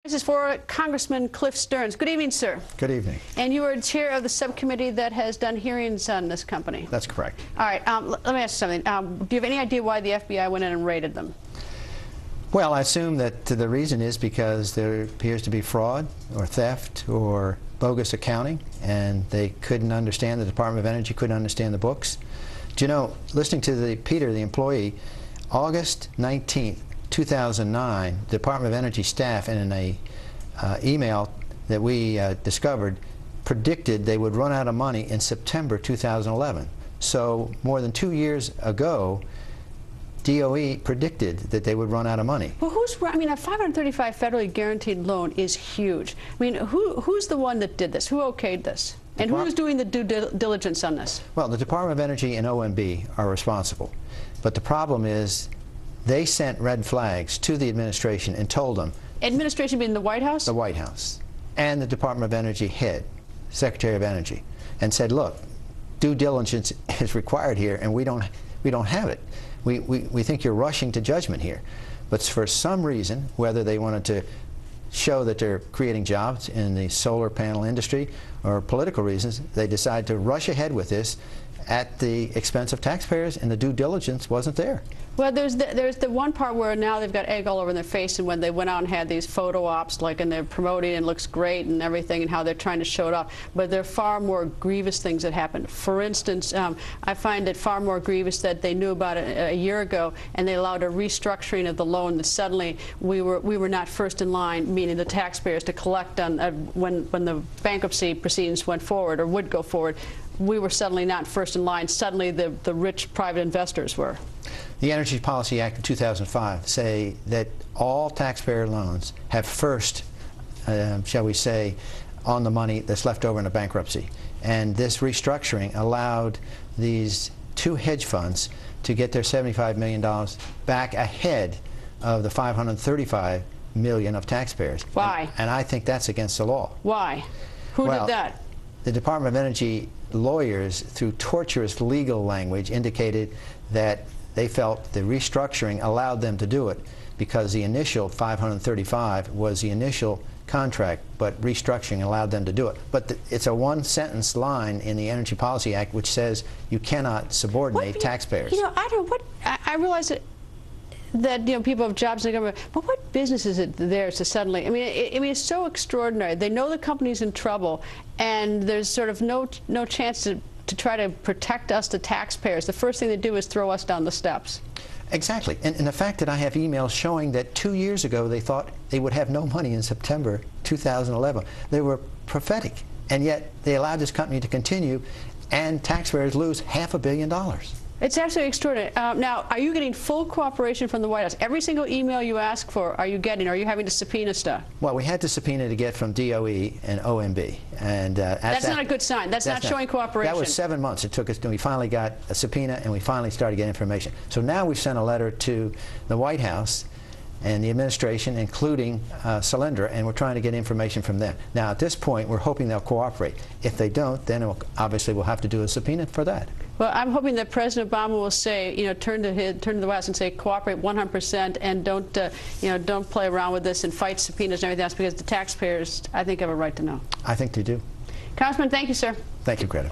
This is for Congressman Cliff Stearns. Good evening, sir. Good evening. And you are chair of the subcommittee that has done hearings on this company. That's correct. All right. Let me ask you something. Do you have any idea why the FBI went in and raided them? Well, I assume that the reason is because there appears to be fraud or theft or bogus accounting, and they couldn't understand, the Department of Energy couldn't understand the books. Do you know, listening to Peter, the employee, August 19th, 2009, the Department of Energy staff, in an email that we discovered, predicted they would run out of money in September 2011. So more than 2 years ago, DOE predicted that they would run out of money. Well, I mean, a $535 federally guaranteed loan is huge. I mean, who's the one that did this? Who okayed this? And who's doing the due diligence on this? Well, the Department of Energy and OMB are responsible. But the problem is they sent red flags to the administration and told them. Administration being the White House? The White House. And the Department of Energy head, Secretary of Energy, and said, look, due diligence is required here, and we don't have it. We think you're rushing to judgment here. But for some reason, whether they wanted to show that they're creating jobs in the solar panel industry or political reasons, they decided to rush ahead with this at the expense of taxpayers, and the due diligence wasn't there. Well, there's the one part where now they've got egg all over their face, and when they went out and had these photo ops, like, and they're promoting and it looks great and everything, and how they're trying to show it off. But there are far more grievous things that happened. For instance, I find it far more grievous that they knew about it a year ago, and they allowed a restructuring of the loan that suddenly we were not first in line, meaning the taxpayers, to collect on when the bankruptcy proceedings went forward or would go forward. We were suddenly not first in line. Suddenly the rich private investors were. The Energy Policy Act of 2005 say that all taxpayer loans have first, shall we say, on the money that's left over in a bankruptcy. And this restructuring allowed these two hedge funds to get their $75 million back ahead of the $535 million of taxpayers. Why? And I think that's against the law. Why? Who did that? The Department of Energy lawyers, through torturous legal language, indicated that they felt the restructuring allowed them to do it because the initial 535 was the initial contract, but restructuring allowed them to do it. But it's a one-sentence line in the Energy Policy Act which says you cannot subordinate taxpayers. You know, I realize that you know, people have jobs in the government, but what business is it theirs to suddenly? I mean, it's so extraordinary. They know the company's in trouble, and there's sort of no chance to try to protect us, the taxpayers. The first thing they do is throw us down the steps. Exactly. And the fact that I have emails showing that 2 years ago they thought they would have no money in September 2011. They were prophetic, and yet they allowed this company to continue, and taxpayers lose $500 million. It's absolutely extraordinary. Now, are you getting full cooperation from the White House? Every single email you ask for, are you getting? Are you having to subpoena stuff? Well, we had to subpoena to get from DOE and OMB, and that's not a good sign. That's not showing cooperation. That was 7 months it took us, and we finally got a subpoena, and we finally started getting information. So now we've sent a letter to the White House and the administration, including Solyndra, and we're trying to get information from them. Now, at this point, we're hoping they'll cooperate. If they don't, then obviously we'll have to do a subpoena for that. Well, I'm hoping that President Obama will say, you know, turn to the White House and say, cooperate 100%, and don't play around with this and fight subpoenas and everything else, because the taxpayers, I think, have a right to know. I think they do. Congressman, thank you, sir. Thank you, Greta.